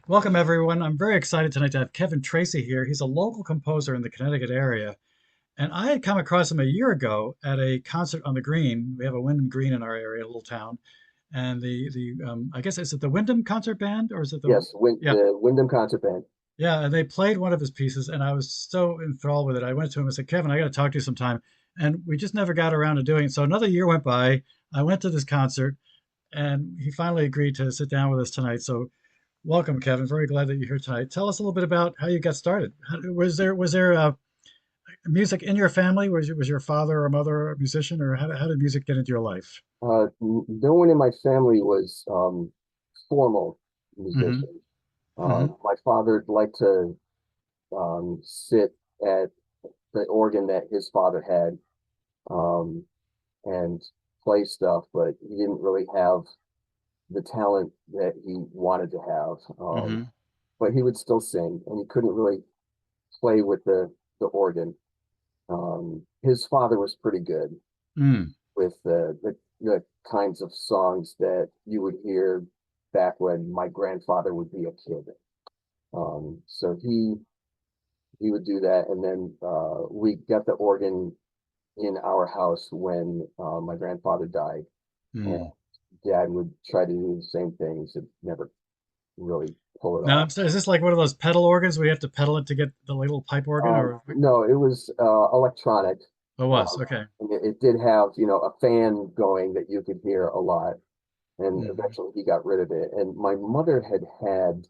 Welcome, everyone. I'm very excited tonight to have Kevin Tracy here. He's a local composer in the Connecticut area, and I had come across him a year ago at a concert on the Green. We have a Windham Green in our area, a little town, and the I guess is it the Windham Concert Band or is it the Yes, yeah, the Windham Concert Band. yeah, and they played one of his pieces, and I was so enthralled with it. I went to him and said, Kevin, I got to talk to you sometime, and we just never got around to doing it. So another year went by. I went to this concert, and he finally agreed to sit down with us tonight. So welcome, Kevin. Very glad that you're here tonight. Tell us a little bit about how you got started. Was there music in your family? Was your father or mother a musician, or how did music get into your life? No one in my family was formal Hmm. musicians. Hmm. My father liked to sit at the organ that his father had um, and play stuff, but he didn't really have the talent that he wanted to have. Hmm. But he would still sing, and he couldn't really play with the organ. His father was pretty good Mm. with the kinds of songs that you would hear back when my grandfather would be a kid. So he would do that, and then we got the organ in our house when my grandfather died, and Mm. Dad would try to do the same things and never really pull it Now, off. is this like one of those pedal organs where you have to pedal it to get the little pipe organ, or No, it was electronic. oh, it was okay. And it did have, a fan going that you could hear a lot. And Hmm. eventually he got rid of it. And my mother had,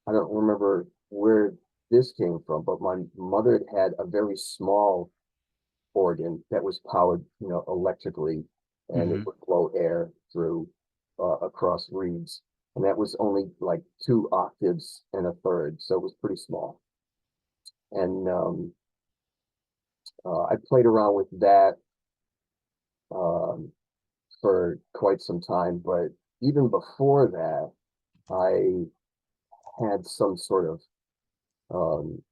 I don't remember where this came from, but my mother had a very small organ that was powered, electrically, and it Hmm. would blow air through across reeds. And that was only like 2 octaves and a third, so it was pretty small. And I played around with that um, for quite some time, but even before that, I had some sort of um,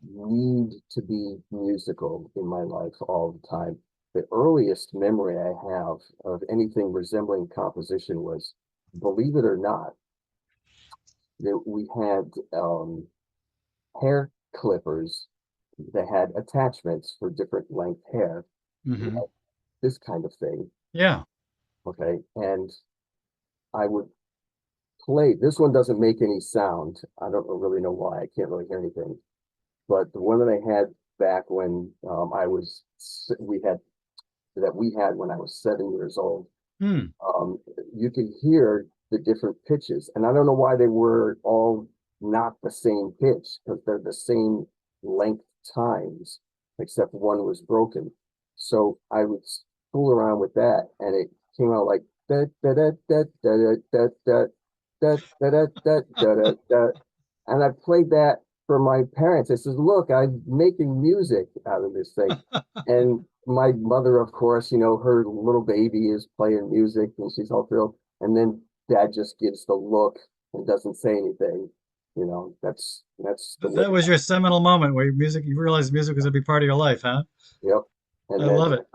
need to be musical in my life all the time. The earliest memory I have of anything resembling composition was, believe it or not, that we had hair clippers that had attachments for different length hair, Hmm. this kind of thing. Yeah. Okay. And I would play. This one doesn't make any sound. I don't really know why. I can't really hear anything. But the one that I had back when we had when I was 7 years old, Hmm. um, you could hear the different pitches, and I don't know why they were all not the same pitch because they're the same length times, except one was broken. So I would fool around with that, and it came out like da da da da da da da da da da da da da da, and I played that for my parents. I says, "Look, I'm making music out of this thing," and my mother, of course, her little baby is playing music and she's all thrilled. And then Dad just gives the look and doesn't say anything. That's the way. That was your seminal moment where you realized music was a big part of your life, huh? Yep. I And then love it.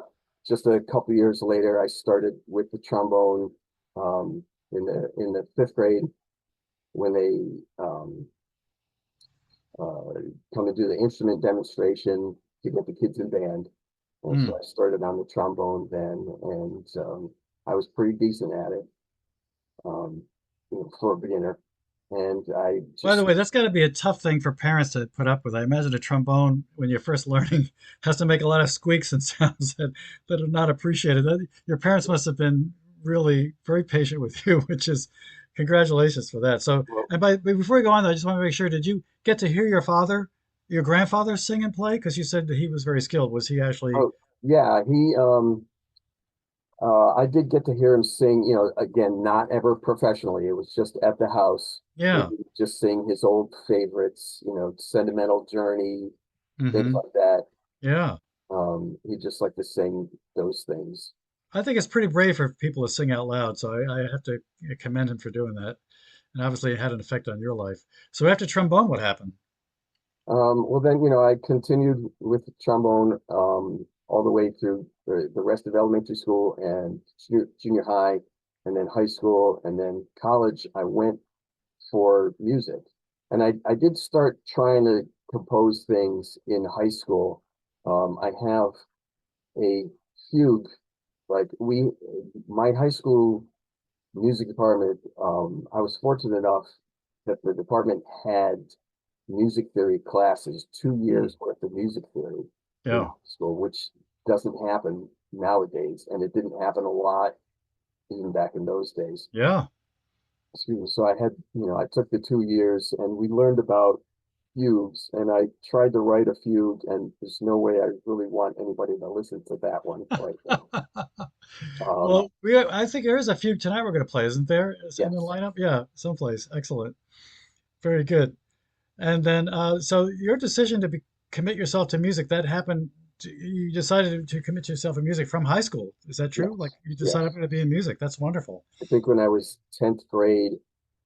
just a couple years later, I started with the trombone in the fifth grade when they uh, come to do the instrument demonstration to get the kids in band. And so Mm. I started on the trombone then, and I was pretty decent at it. um, for a beginner. And I By the just, way, that's got to be a tough thing for parents to put up with. I imagine a trombone, when you're first learning, has to make a lot of squeaks and sounds that are not appreciated. Your parents must have been really very patient with you, which is congratulations for that. So, well, but before we go on, though, I just want to make sure, did you get to hear your grandfather sing and play? Because you said that he was very skilled. Was he actually? oh, yeah, I did get to hear him sing, again, not ever professionally. It was just at the house. And Yeah. he would just sing his old favorites, Sentimental Journey, things Hmm. like that. Yeah. He just liked to sing those things. I think it's pretty brave for people to sing out loud. So I have to commend him for doing that. And obviously it had an effect on your life. So after trombone, what happened? Well, then, I continued with trombone all the way through the rest of elementary school and junior high, and then high school, and then college. I went for music. And I did start trying to compose things in high school. I have a fugue, like my high school music department, I was fortunate enough that the department had music theory classes, 2 years worth of music theory in Yeah. high school, which doesn't happen nowadays, and it didn't happen a lot even back in those days. Yeah. Excuse me. So I had, I took the 2 years and we learned about fugues, and I tried to write a fugue, and there's no way I really want anybody to listen to that one right now. Um, Well, I think there is a few tonight we're going to play, isn't there? Is in the yes. lineup? Yeah, someplace. Excellent. Very good. And then, so your decision to commit yourself to music, that happened, you decided to commit yourself to music from high school. Is that true? Like Yes. you decided Yes. to be in music. That's wonderful. I think when I was 10th grade,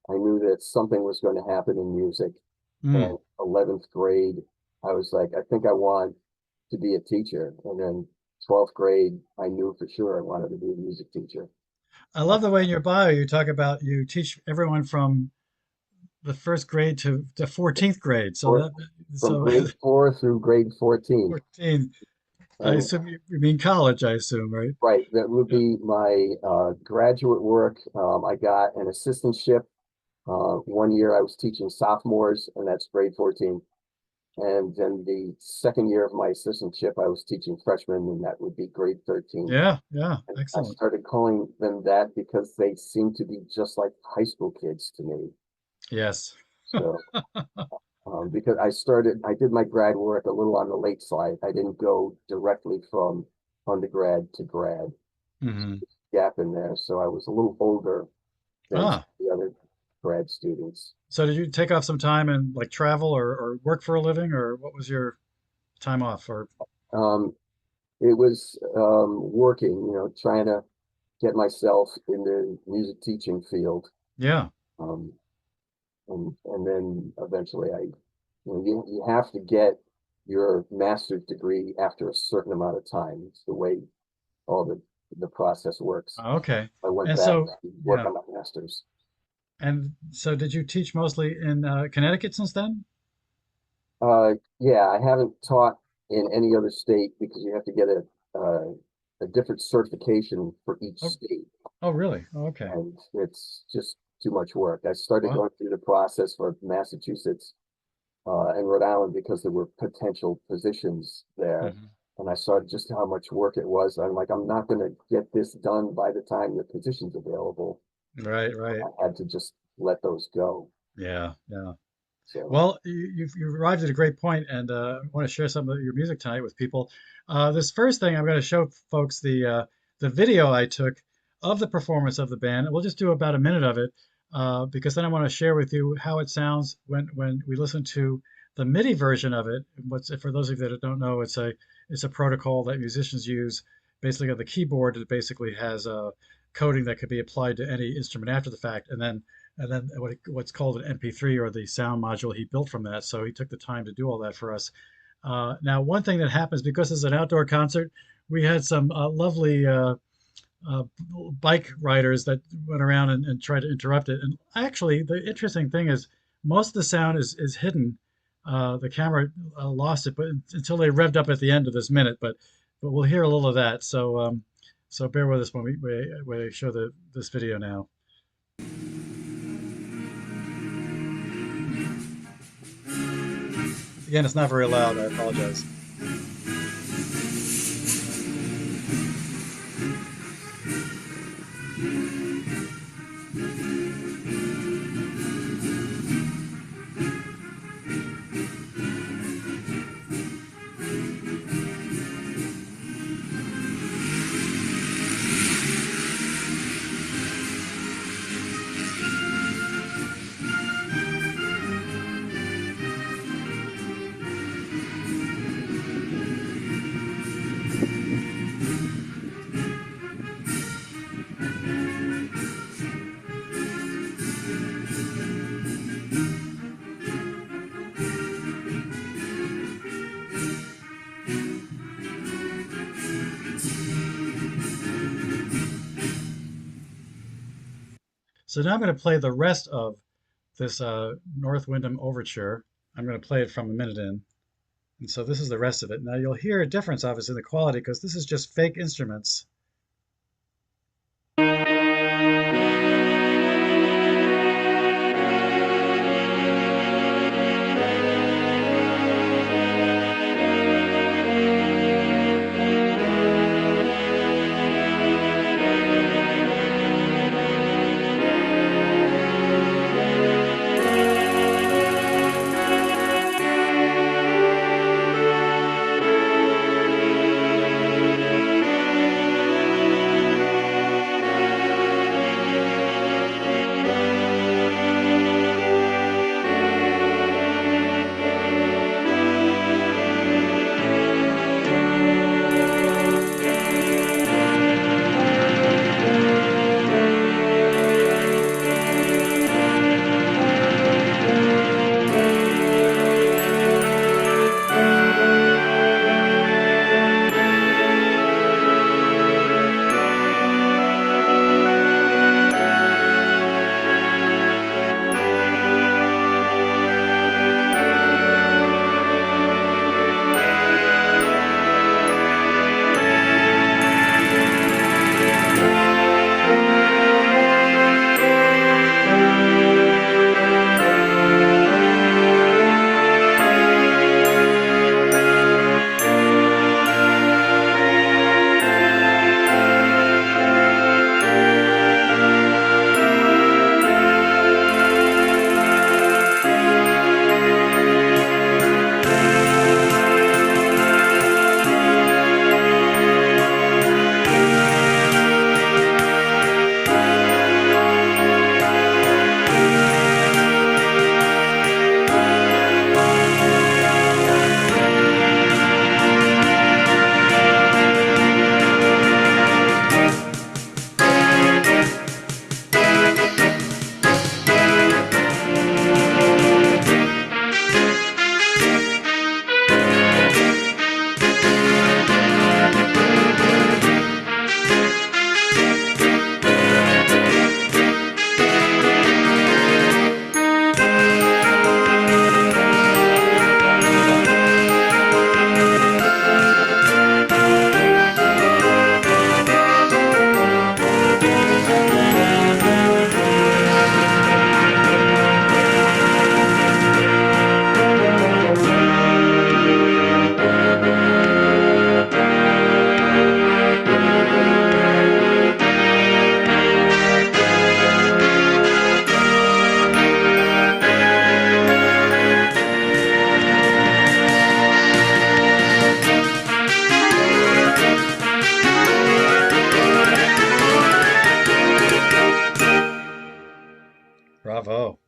I knew that something was going to happen in music. Mm. And 11th grade, I was like, I think I want to be a teacher. And then 12th grade, I knew for sure I wanted to be a music teacher. I Uh, love the way in your bio you talk about you teach everyone from the first grade to 14th grade. So or that, from so grade 4 through grade 14. 14, I And assume you mean college, I assume, right? right, that would Yeah. be my graduate work. I got an assistantship. 1 year I was teaching sophomores, and that's grade 14. And then the second year of my assistantship, I was teaching freshmen, and that would be grade 13. Yeah, yeah, And I excellent. started calling them that because they seemed to be just like high school kids to me. Yes. So, because I did my grad work a little on the late side. I didn't go directly from undergrad to grad, Hmm. gap in there. So I was a little older than Ah, the other grad students. so did you take off some time and like travel or work for a living, or what was your time off? Or Um, it was working, trying to get myself in the music teaching field. yeah. Um, and then eventually you have to get your master's degree after a certain amount of time. It's the way all the process works. Okay. I went And back so, to work yeah. on my master's. And so did you teach mostly in Connecticut since then? Yeah, I haven't taught in any other state because you have to get a different certification for each Oh, state, oh, really? Oh, okay. and it's just too much work. I started Wow. going through the process for Massachusetts and Rhode Island because there were potential positions there. Hmm. And I saw just how much work it was. I'm like, I'm not going to get this done by the time the position's available. Right, right. I had to just let those go. Yeah, yeah. So, Well, you've arrived at a great point, and I want to share some of your music tonight with people. This first thing, I'm going to show folks the video I took of the performance of the band. We'll just do about a minute of it, because then I want to share with you how it sounds when we listen to the MIDI version of it. What's for those of you that don't know, it's a protocol that musicians use basically on the keyboard. It basically has a coding that could be applied to any instrument after the fact, and then what's called an MP3 or the sound module he built from that. So he took the time to do all that for us. Now, one thing that happens because it's an outdoor concert, we had some lovely uh, bike riders that went around and tried to interrupt it. And actually, the interesting thing is most of the sound is hidden. The camera lost it, but until they revved up at the end of this minute. But we'll hear a little of that. So bear with us when we show this video now. Again, it's not very loud. I apologize. So now I'm going to play the rest of this North Windham Overture. I'm going to play it from a minute in. And so this is the rest of it. Now you'll hear a difference, obviously, in the quality because this is just fake instruments. Bravo.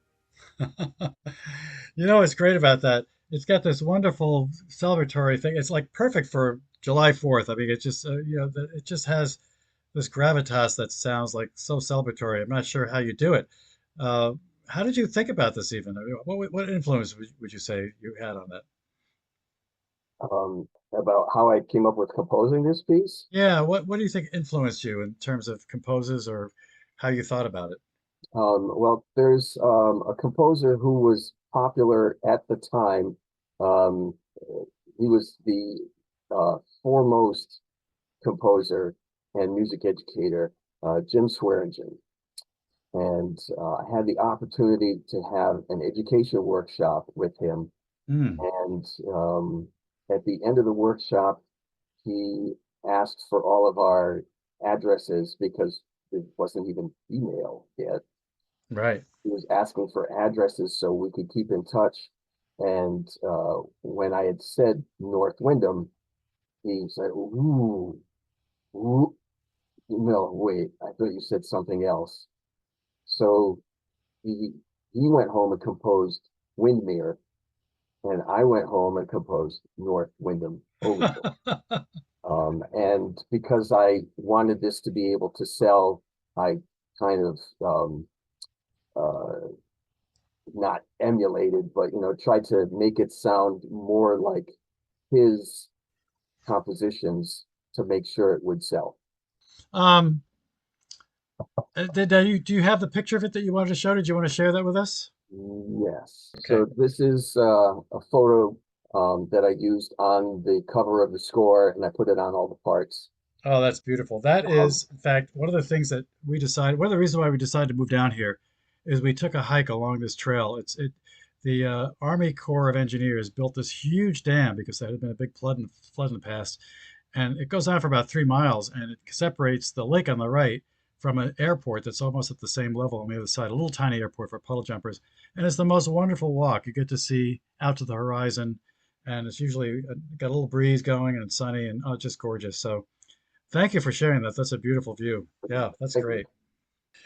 You know what's great about that? It's got this wonderful celebratory thing. It's like perfect for July 4th. I mean, it just, it just has this gravitas that sounds like so celebratory. I'm not sure how you do it. Uh, how did you think about this even? I mean, what influence would you say you had on that? About how I came up with composing this piece. Yeah, what do you think influenced you in terms of composers or how you thought about it? Well, there's a composer who was popular at the time. Um, he was the foremost composer and music educator, Jim Swearingen. And I had the opportunity to have an education workshop with him. Mm, And at the end of the workshop, he asked for all of our addresses because it wasn't even email yet. right. He was asking for addresses so we could keep in touch. And when I had said North Windham, he said, "Ooh, ooh, no, wait, I thought you said something else." So he he went home and composed Windmere, and I went home and composed North Windham Overture. And because I wanted this to be able to sell, I kind of uh, not emulated, but tried to make it sound more like his compositions to make sure it would sell. Um, Do you have the picture of it that you wanted to show? Did you want to share that with us? Yes. Okay. So this is a photo that I used on the cover of the score, and I put it on all the parts. Oh, that's beautiful. That Um, is, in fact, one of the things that we decided. One of the reasons why we decided to move down here is we took a hike along this trail. The Army Corps of Engineers built this huge dam because there had been a big flood in the past, and it goes on for about 3 miles, and it separates the lake on the right from an airport that's almost at the same level on the other side, a little tiny airport for puddle jumpers. And it's the most wonderful walk. You get to see out to the horizon, and it's usually got a little breeze going, and it's sunny, and oh, it's just gorgeous. So thank you for sharing that. That's a beautiful view. Yeah, that's Thank you. great.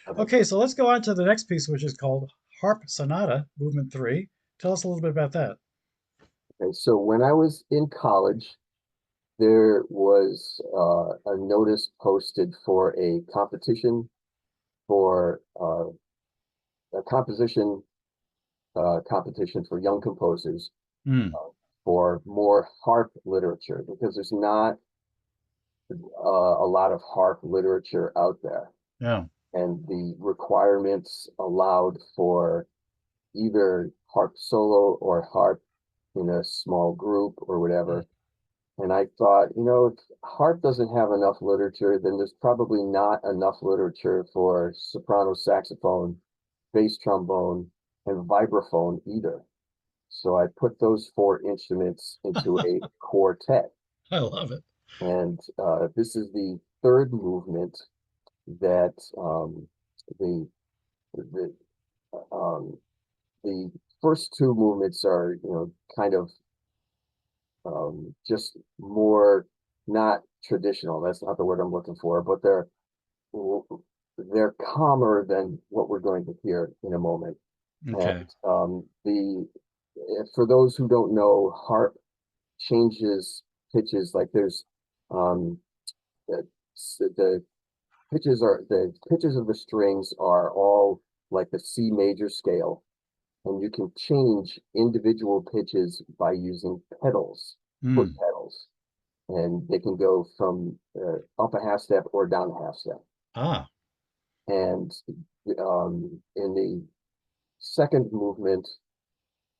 Okay, so let's go on to the next piece, which is called Harp Sonata, Movement 3. Tell us a little bit about that. Okay, so when I was in college, there was a notice posted for a competition for a composition competition for young composers Hmm. for more harp literature because there's not a lot of harp literature out there, Yeah. and the requirements allowed for either harp solo or harp in a small group or Hmm. whatever. And I thought, if harp doesn't have enough literature, then there's probably not enough literature for soprano saxophone, bass trombone, and vibraphone either. So I put those four instruments into a quartet. I love it. And this is the third movement that the the um, the first two movements are, kind of just more not traditional. That's not the word I'm looking for, but they're calmer than what we're going to hear in a moment. Okay. And the for those who don't know, harp changes pitches. Like there's um, the, the the pitches of the strings are all like the C major scale, and you can change individual pitches by using pedals, foot Hmm. pedals, and they can go from up a half step or down a half step. Ah. And in the second movement,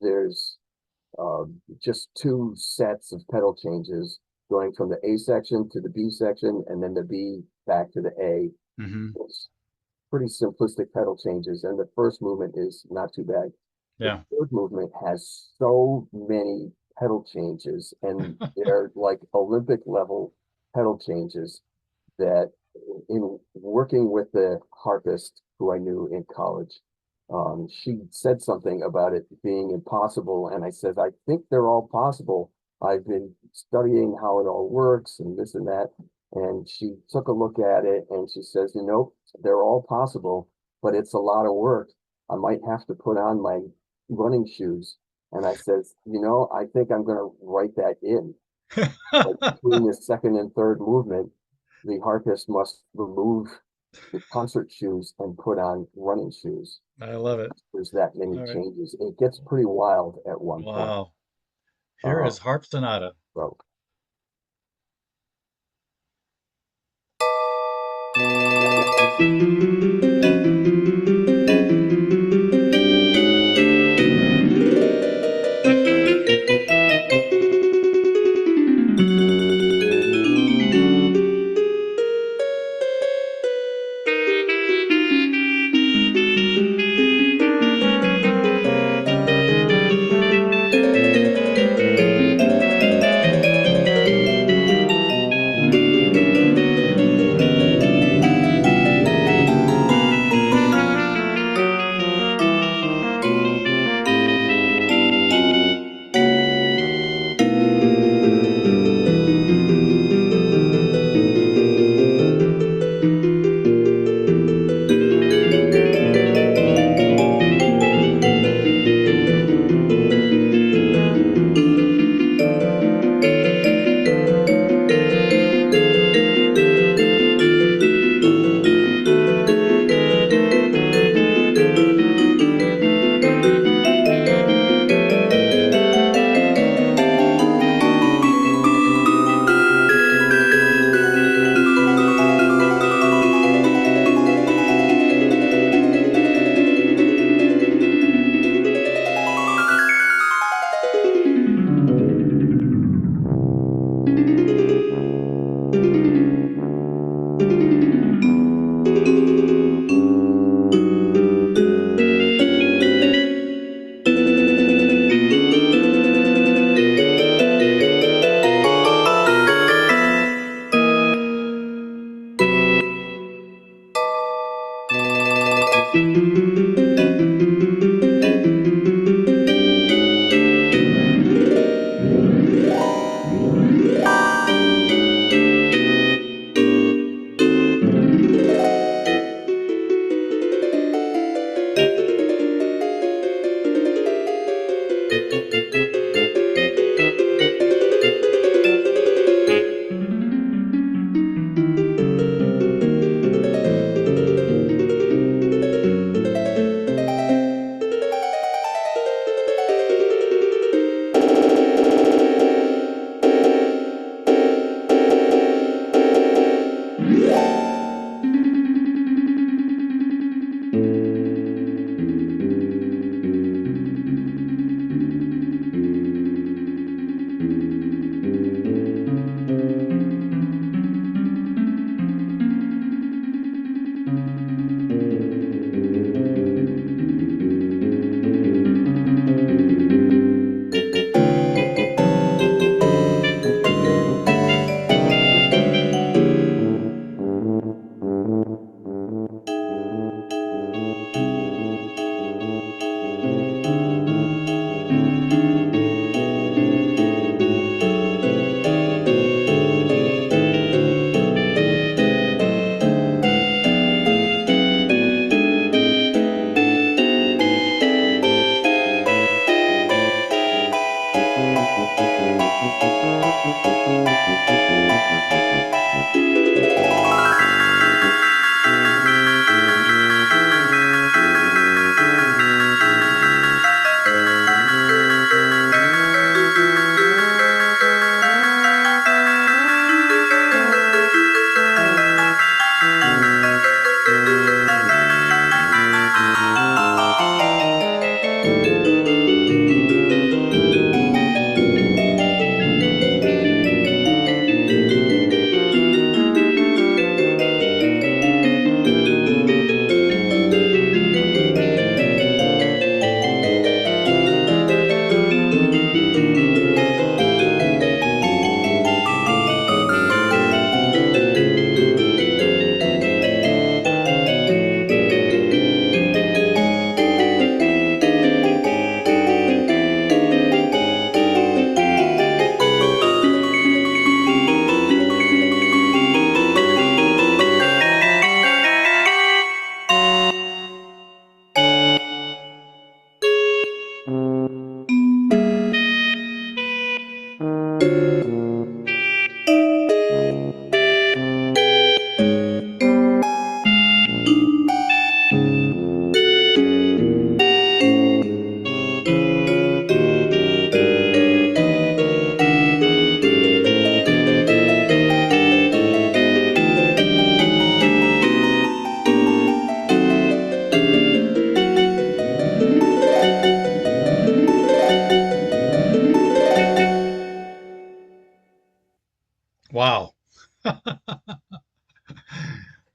there's just two sets of pedal changes going from the A section to the B section, and then the B back to the A. Mm-hmm. It's pretty simplistic pedal changes, and the first movement is not too bad. The Yeah. third movement has so many pedal changes, and they're like Olympic level pedal changes that in working with the harpist who I knew in college, she said something about it being impossible. And I said, I think they're all possible. I've been studying how it all works and this and that. And she took a look at it and she says, they're all possible, but it's a lot of work. I might have to put on my running shoes. And I says, I think I'm going to write that in. Like between the second and third movement, the harpist must remove the concert shoes and put on running shoes. I love it. There's that many All right. changes. It gets pretty wild at one point. Wow. Here Uh, is Harp Sonata. so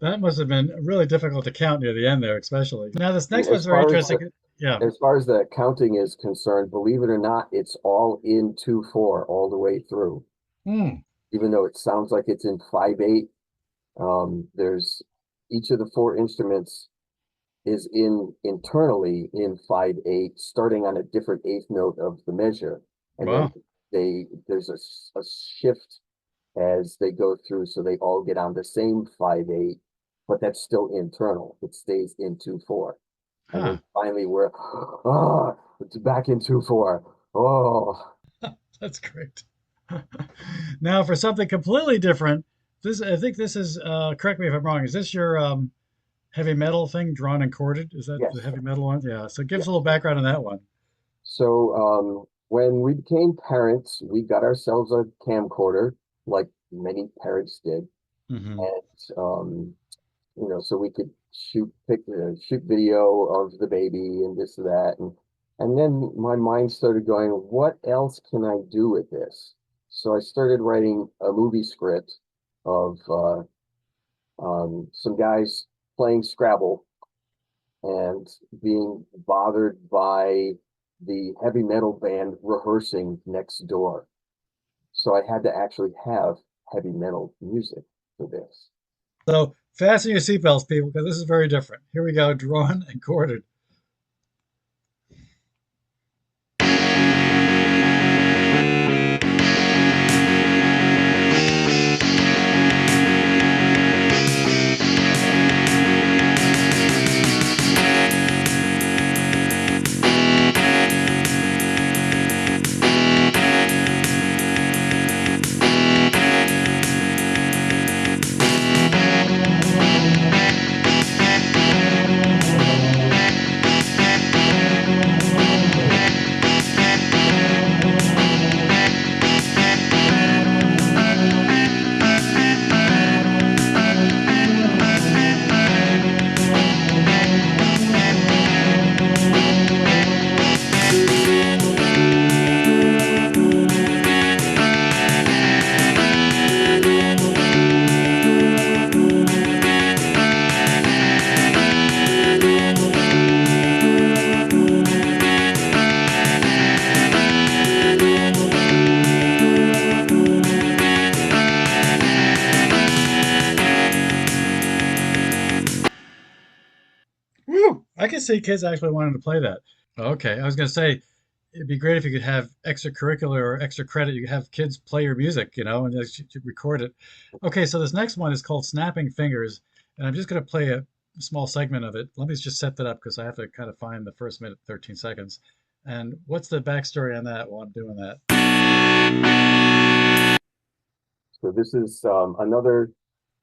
That must have been really difficult to count near the end there, especially. Now, this And next one's very interesting. Yeah. as far as the counting is concerned, believe it or not, it's all in 2/4 all the way through. Hmm. Even though it sounds like it's in 5/8, there's each of the four instruments is in internally in 5/8, starting on a different eighth note of the measure, and then Wow. there's a shift as they go through, so they all get on the same 5/8, but that's still internal. It stays in 2/4, and then Huh. finally we're it's back in 2/4. Oh, That's great. Now, for something completely different, this I think this is. Correct me if I'm wrong. Is this your heavy metal thing, drawn and corded? Is that the yes, heavy metal one? Yeah. So give us a yes. little background on that one. So when we became parents, we got ourselves a camcorder, like many parents did, Hmm. and so we could shoot video of the baby and this and that, and then my mind started going, what else can I do with this? So I started writing a movie script of some guys playing Scrabble and being bothered by the heavy metal band rehearsing next door. So I had to actually have heavy metal music for this. So fasten your seatbelts, people, because this is very different. Here we go, drawn and quartered. Woo! I can see kids actually wanting to play that. Okay, I was going to say it'd be great if you could have extracurricular or extra credit. You could have kids play your music, and just record it. Okay, so this next one is called Snapping Fingers, and I'm just going to play a small segment of it. Let me just set that up because I have to kind of find the first minute, 13 seconds. And what's the backstory on that while I'm doing that? So this is another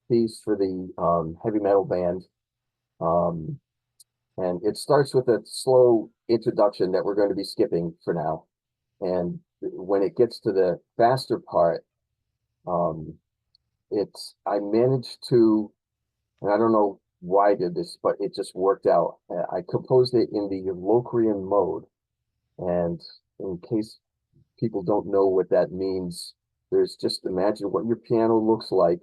piece for the heavy metal band. Um, and it starts with a slow introduction that we're going to be skipping for now. And when it gets to the faster part, um, I managed to, and I don't know why I did this, but it just worked out. I composed it in the Locrian mode. And in case people don't know what that means, there's just imagine what your piano looks like.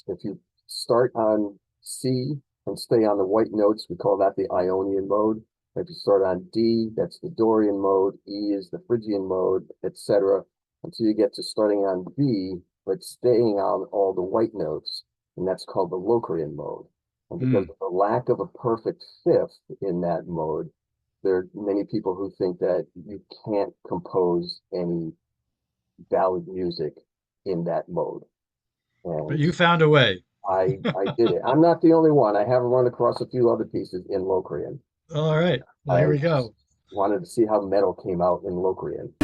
If you start on C and stay on the white notes, we call that the Ionian mode. If you start on D, that's the Dorian mode. E is the Phrygian mode, etc., until you get to starting on B, but staying on all the white notes, and that's called the Locrian mode. And because Hmm. of the lack of a perfect fifth in that mode, there are many people who think that you can't compose any ballad music in that mode. But And you found a way. I did it. I'm not the only one. I have run across a few other pieces in Locrian. All right. Well, here I we just go. wanted to see how metal came out in Locrian.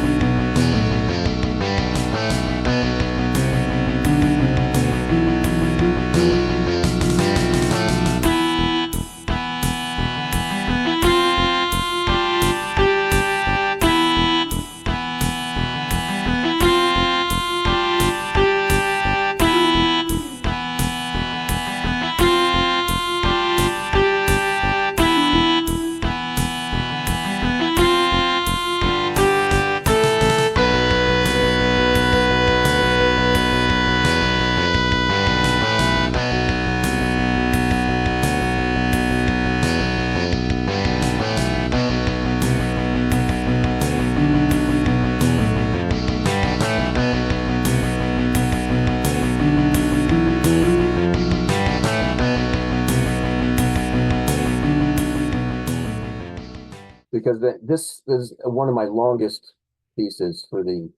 because this is one of my longest pieces for the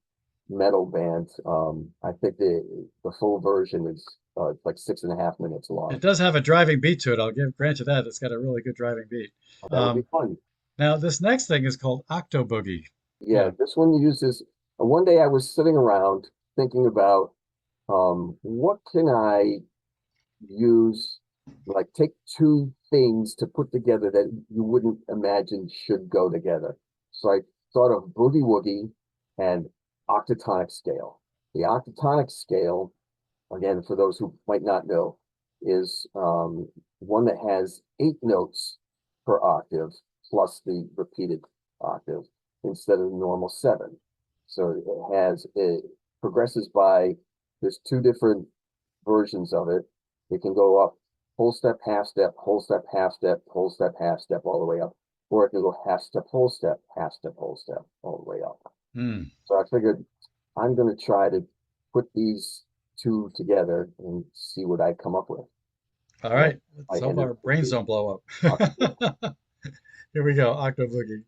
metal band. I think the full version is like 6.5 minutes It long. does have a driving beat to it. I'll give grant you that. It's got a really good driving beat. That would be Um, fun. Now, this next thing is called Octo Boogie. Yeah, Yeah. this one uses. One day I was sitting around thinking about what can I use, like take two things to put together that you wouldn't imagine should go together. So I thought of boogie woogie and octatonic scale. The octatonic scale, again, for those who might not know, is one that has 8 notes per octave plus the repeated octave instead of the normal 7. So it progresses by, there's two different versions of it. It can go up whole step, half step, whole step, half step, whole step, half step, all the way up. Or it can go half step, half step, whole step, all the way up. Hmm. So I figured I'm going to try to put these two together and see what I come up with. All And right. I Let's hope ended our up with brains the don't blow octave. up. Here we go. Octo Boogie.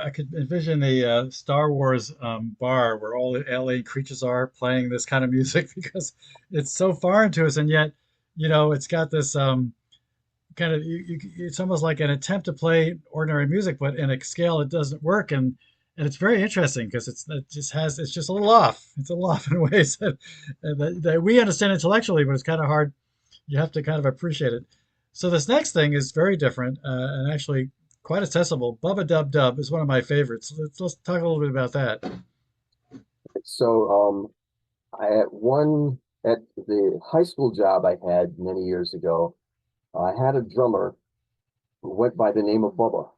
I could envision a Star Wars bar where all the alien creatures are playing this kind of music because it's so foreign to us, and yet, it's got this kind of it's almost like an attempt to play ordinary music, but in a scale it doesn't work, and it's very interesting because it's just a little off. It's a little off in ways that we understand intellectually, but it's kind of hard. You have to kind of appreciate it. So this next thing is very different and actually quite accessible. Bubba Dub Dub is one of my favorites. Let's talk a little bit about that. So at the high school job I had many years ago, I had a drummer who went by the name of Bubba,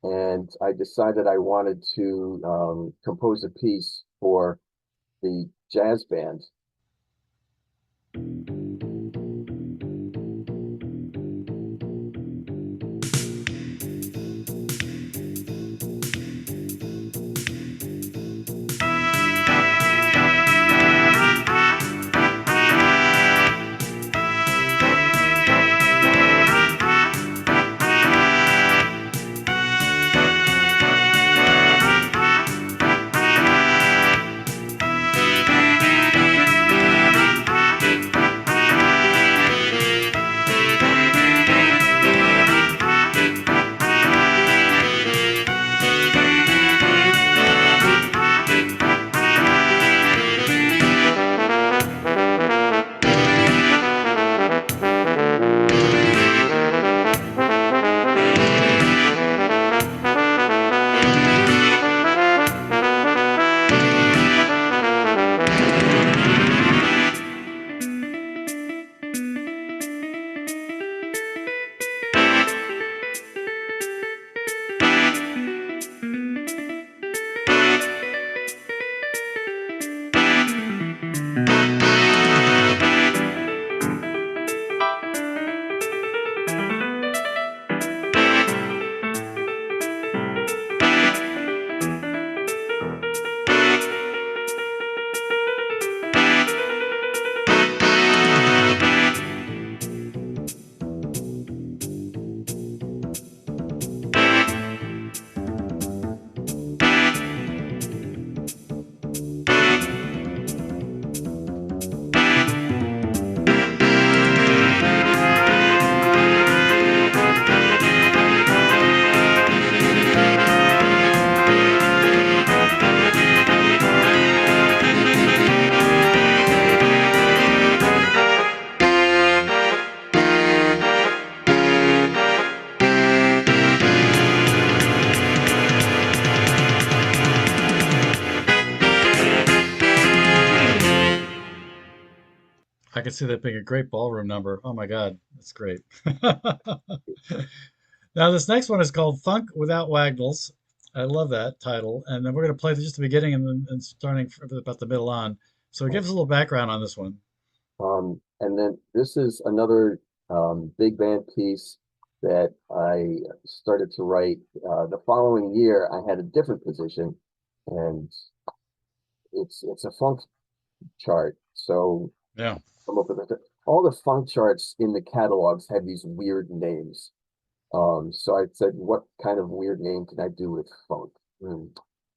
and I decided I wanted to compose a piece for the jazz band. I can see that being a great ballroom number. Oh my God, that's great. Now, this next one is called Funk Without Wagnalls. I love that title. And then we're going to play just the beginning and then and starting from about the middle on. So give us a little background on this one. And then this is another big band piece that I started to write. The following year, I had a different position, and it's a funk chart. So Yeah. come up with it. All the funk charts in the catalogs have these weird names. So I said, what kind of weird name can I do with funk?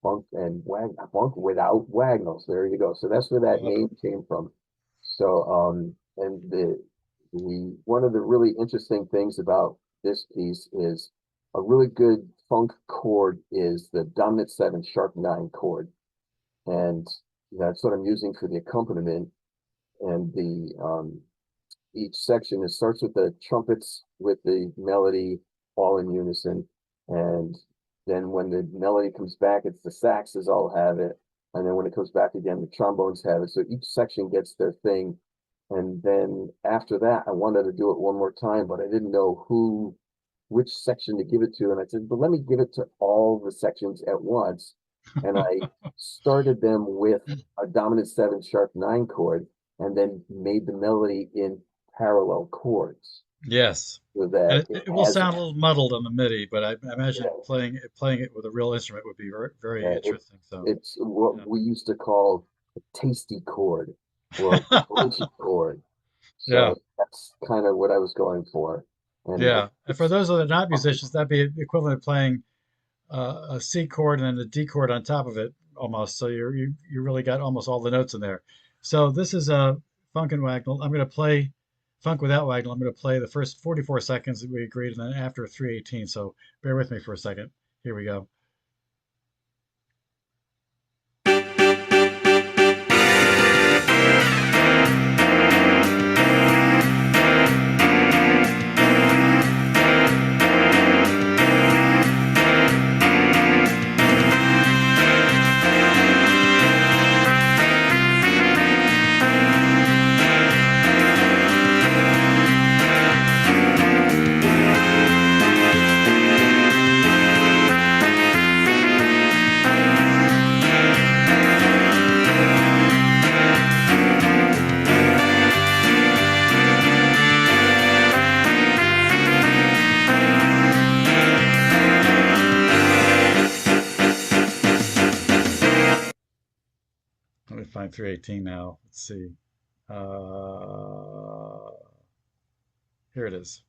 Funk and funk without Wagnalls. There you go. So that's where that Love it. name came from. So and the one of the really interesting things about this piece is a really good funk chord is the dominant seven sharp nine chord, and that's what I'm using for the accompaniment. And the each section, it starts with the trumpets with the melody all in unison, and then when the melody comes back, it's the saxes all have it, and then when it comes back again, the trombones have it. So each section gets their thing, and then after that, I wanted to do it one more time, but I didn't know which section to give it to, and I said, but let me give it to all the sections at once, and I started them with a dominant seven sharp nine chord, and then made the melody in parallel chords Yes. so And that it it will has sound a little muddled on the MIDI, but I imagine yeah, playing it with a real instrument would be very, very yeah, interesting. So, it's what yeah. we used to call a tasty chord or a crunchy chord. Yeah. So that's kind of what I was going for. And Yeah. And for those that are not musicians, that'd be the equivalent of playing a C chord and then a D chord on top of it almost. So you really got almost all the notes in there. So this is a Funk and Wagnall. I'm going to play Funk without Wagnall. I'm going to play the first 44 seconds that we agreed, and then after 318. So bear with me for a second. Here we go. 318 now. Let's see. Uh, Here it is.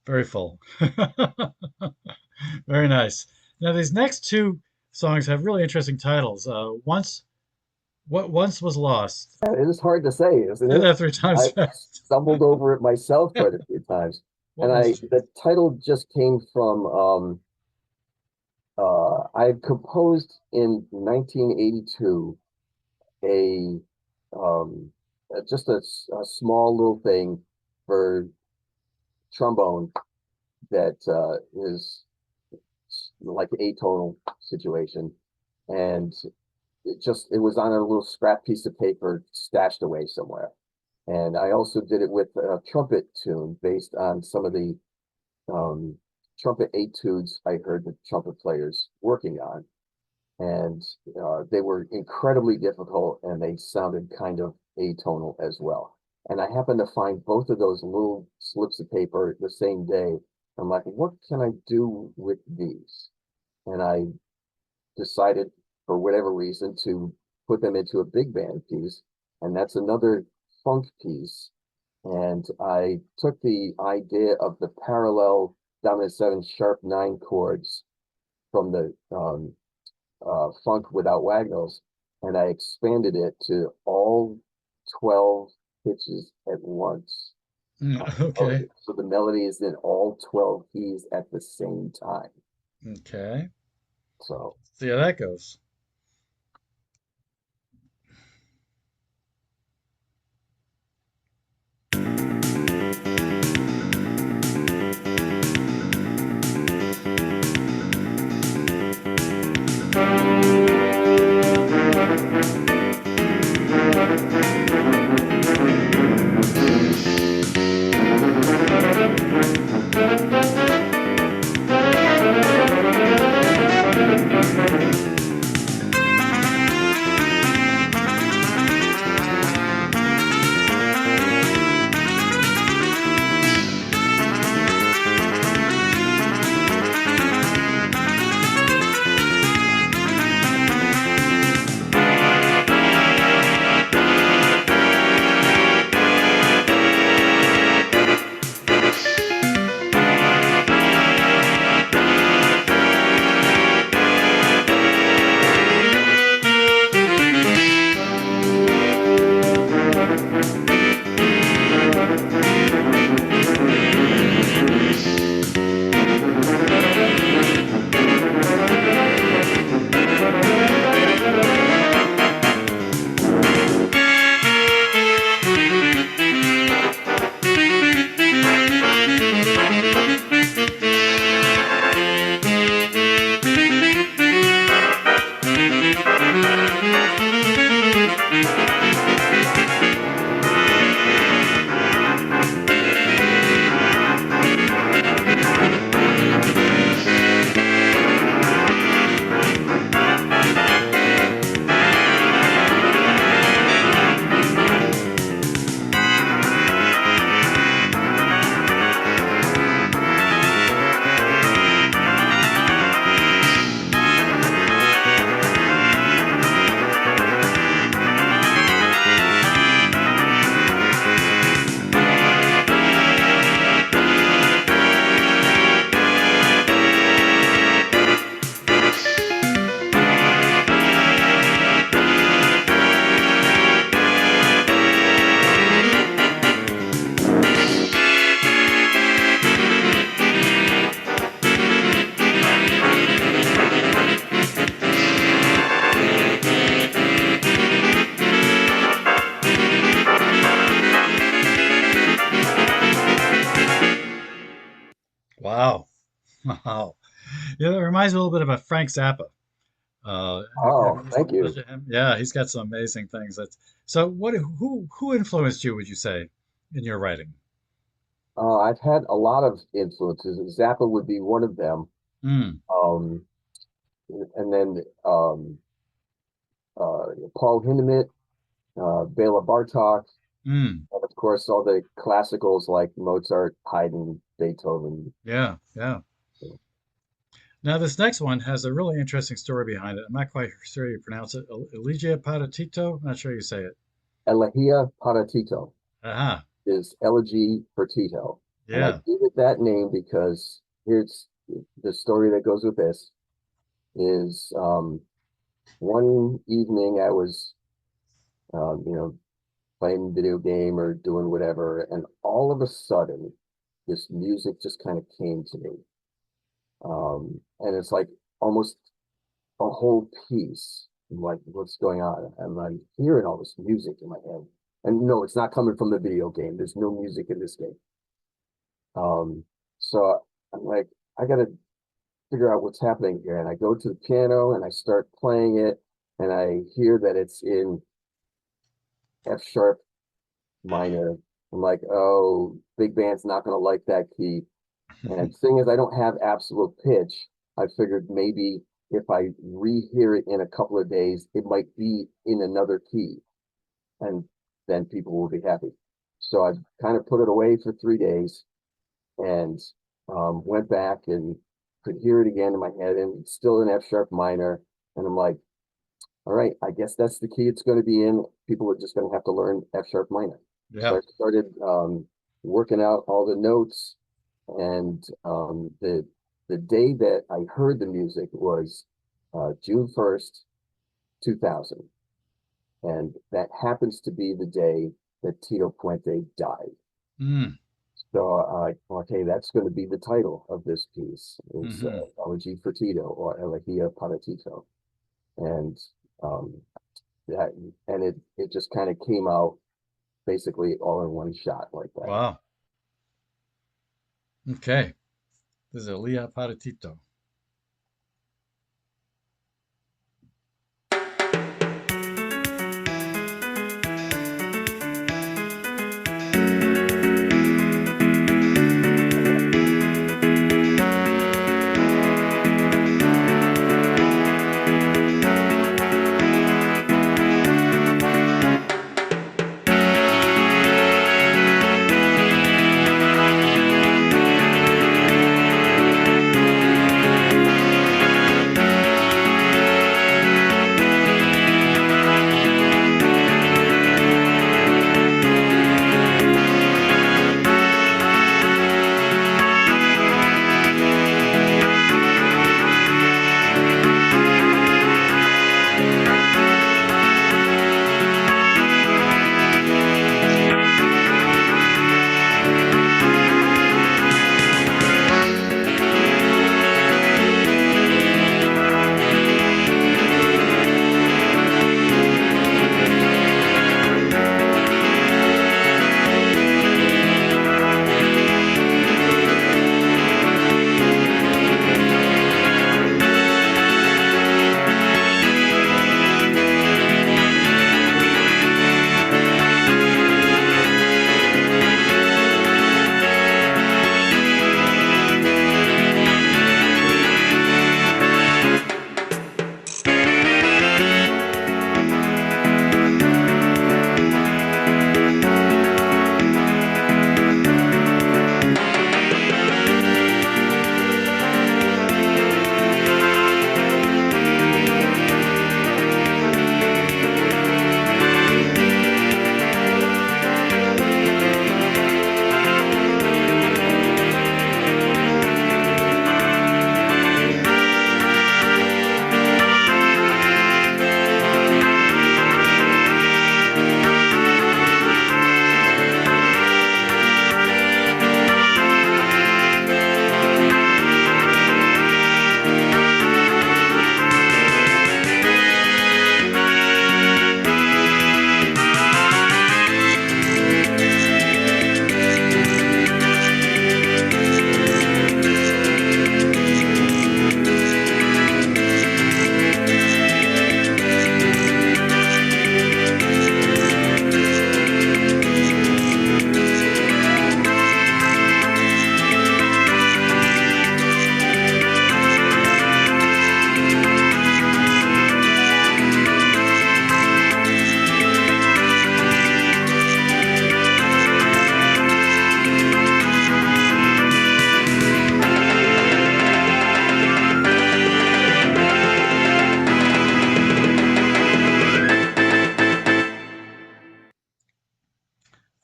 Very full. Very nice. Now these next two songs have really interesting titles. What once was lost. it is hard to say, isn't Did it? that three times I fast. stumbled over it myself quite a few times. What And was the title just came from I composed in 1982 a just a small little thing for trombone that is like atonal situation, and it was on a little scrap piece of paper stashed away somewhere. And I also did it with a trumpet tune based on some of the um, trumpet etudes I heard the trumpet players working on, and they were incredibly difficult, and they sounded kind of atonal as well. And I happened to find both of those little slips of paper the same day. I'm like, what can I do with these? And I decided, for whatever reason, to put them into a big band piece, and that's another funk piece. And I took the idea of the parallel dominant seven sharp nine chords from the funk without Wagnalls, and I expanded it to all 12 pitches at once. Okay. So the melody is in all 12 keys at the same time. Okay. So See how that goes. Wow. Wow. Yeah, it reminds me a little bit about Frank Zappa. Have oh, you thank listened you. to him? Yeah, he's got some amazing things. That's so. Who influenced you? Would you say in your writing? I've had a lot of influences. Zappa would be one of them. Mm, Um, and then Paul Hindemith, Bela Bartok, mm, and of course all the classicals like Mozart, Haydn, Beethoven. yeah, yeah. Now this next one has a really interesting story behind it. I'm not quite sure you pronounce it. Eligia Patatito. Not sure you say it. Elegía para Tito Aha. is Elegy for Tito. And I Yeah. gave it that name because here's the story that goes with this is one evening I was, you know, playing video game or doing whatever, and all of a sudden, this music just kind of came to me. And it's like almost a whole piece. I'm like, what's going on? And I'm hearing all this music in my head. And no, it's not coming from the video game. There's no music in this game. Um, so I'm like, I gotta figure out what's happening here. And I go to the piano and I start playing it, and I hear that it's in F sharp minor. I'm like, oh, big band's not gonna like that key. And the thing is, I don't have absolute pitch. I figured maybe if I rehear it in a couple of days, it might be in another key, and then people will be happy. So I kind of put it away for 3 days and went back and could hear it again in my head, and it's still in F sharp minor. And I'm like, all right, I guess that's the key it's going to be in. People are just going to have to learn F sharp minor. So Yeah. I started working out all the notes, and the day that I heard the music was June 1st, 2000. And that happens to be the day that Tito Puente died. Mm. So okay, that's going to be the title of this piece. It's Hmm. Elegy for Tito, or Elegía para Tito. And um, that and it just kind of came out basically all in one shot like that. Wow. Okay. This is Elia Paratito.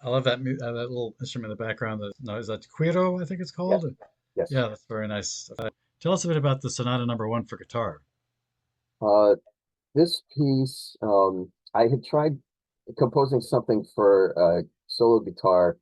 I love that little instrument in the background. No, is that Quiro, I think it's Yes, called? yes. Yeah, that's very nice. Tell us a bit about the Sonata Number One for guitar. Uh, this piece, I had tried composing something for solo guitar.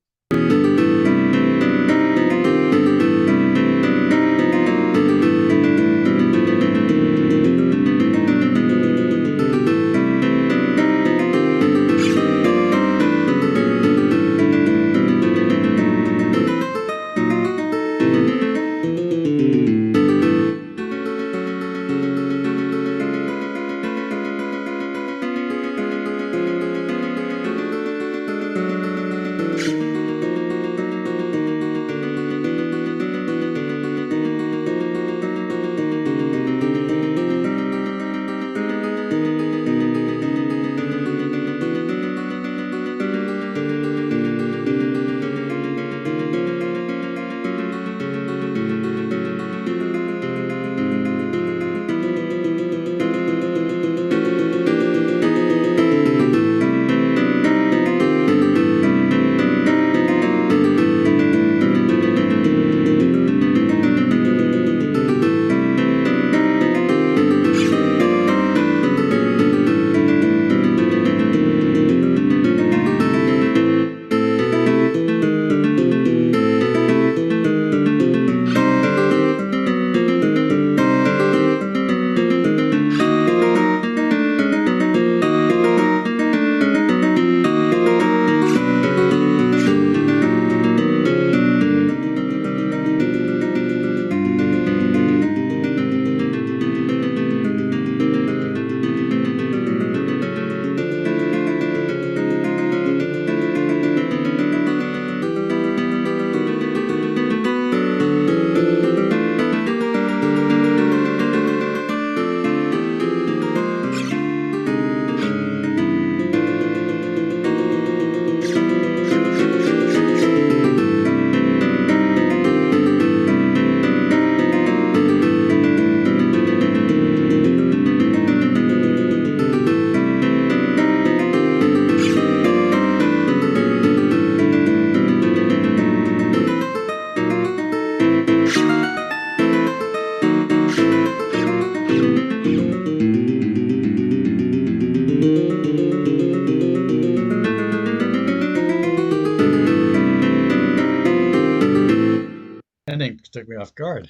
took me off guard.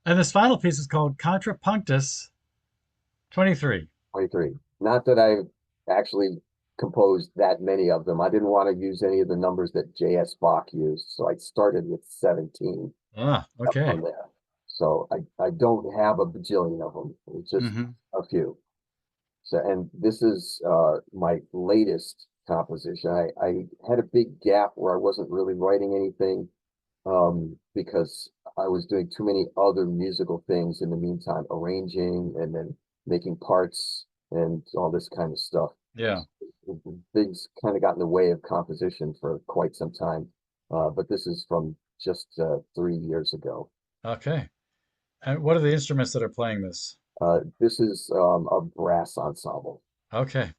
And this final piece is called Contrapunctus 23. 23. Not that I actually composed that many of them. I didn't want to use any of the numbers that J.S. Bach used, so I started with 17 Ah, up okay. from there. So I don't have a bajillion of them. It's just Hmm. a few. So, and this is my latest composition. I had a big gap where I wasn't really writing anything because I was doing too many other musical things in the meantime, arranging and then making parts and all this kind of stuff. Yeah. Things kind of got in the way of composition for quite some time. But this is from just 3 years ago. Okay. And what are the instruments that are playing this? This is a brass ensemble. Okay.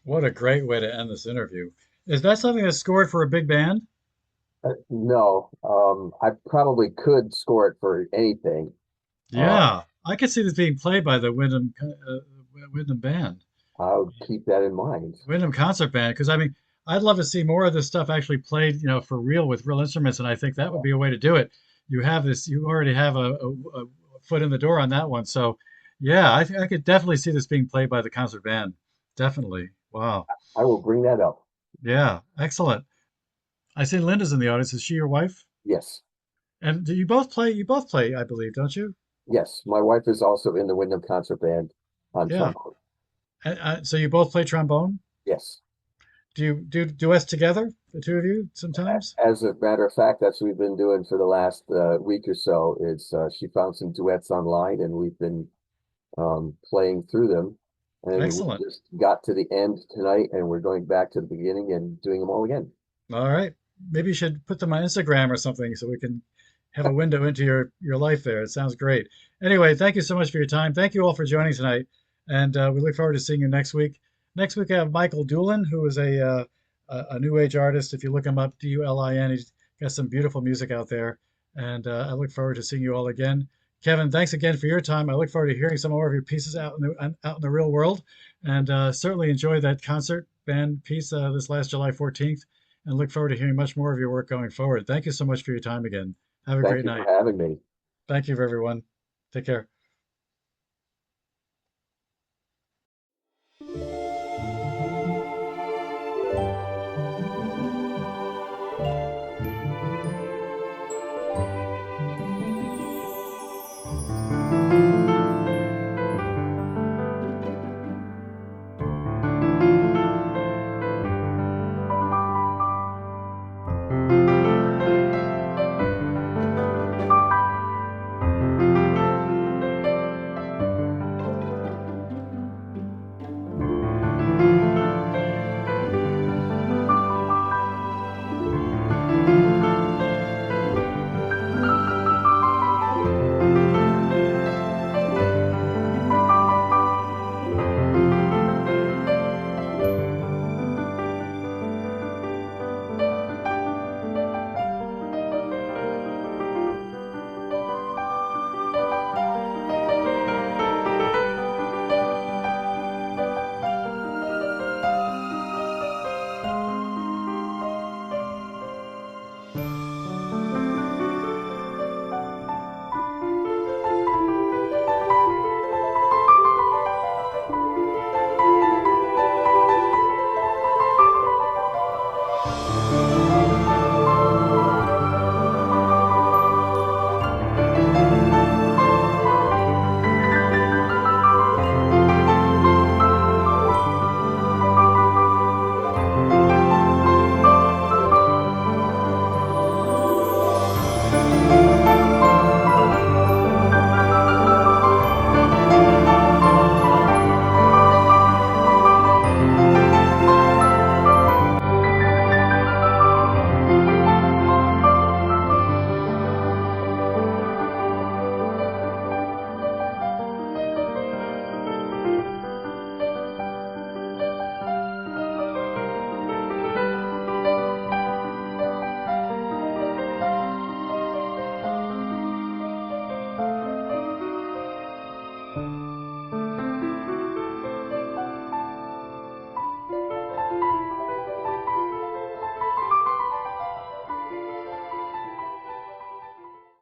What a great way to end this interview. Is that something that's scored for a big band? No, I probably could score it for anything. Uh, Yeah, I could see this being played by the Windham band, I would keep that in mind. Windham Concert Band, because I mean, I'd love to see more of this stuff actually played, for real with real instruments, and I think that would be a way to do it. You already have a foot in the door on that one, so yeah, I could definitely see this being played by the concert band. Definitely. Wow. I will bring that up. Yeah, excellent. I see Linda's in the audience. Is she your wife? Yes. And you both play. You both play, I believe, don't you? Yes, my wife is also in the Windham Concert Band on Yeah. trombone. So you both play trombone. Yes. Do you do duets together, the two of you, sometimes? As a matter of fact, that's what we've been doing for the last week or so. Is she found some duets online, and we've been playing through them. And we Excellent. just got to the end tonight, and we're going back to the beginning and doing them all again. All right. Maybe you should put them on Instagram or something so we can have a window into your life there. It sounds great. Anyway, thank you so much for your time. Thank you all for joining tonight, and we look forward to seeing you next week. Next week, I have Michael Doolin, who is a new age artist. If you look him up, Dulin, he's got some beautiful music out there, and I look forward to seeing you all again. Kevin, thanks again for your time. I look forward to hearing some more of your pieces out in the real world, and certainly enjoy that concert band piece this last July 14th, and look forward to hearing much more of your work going forward. Thank you so much for your time again. Have a Thank great you for night. having me. Thank you for everyone. Take care.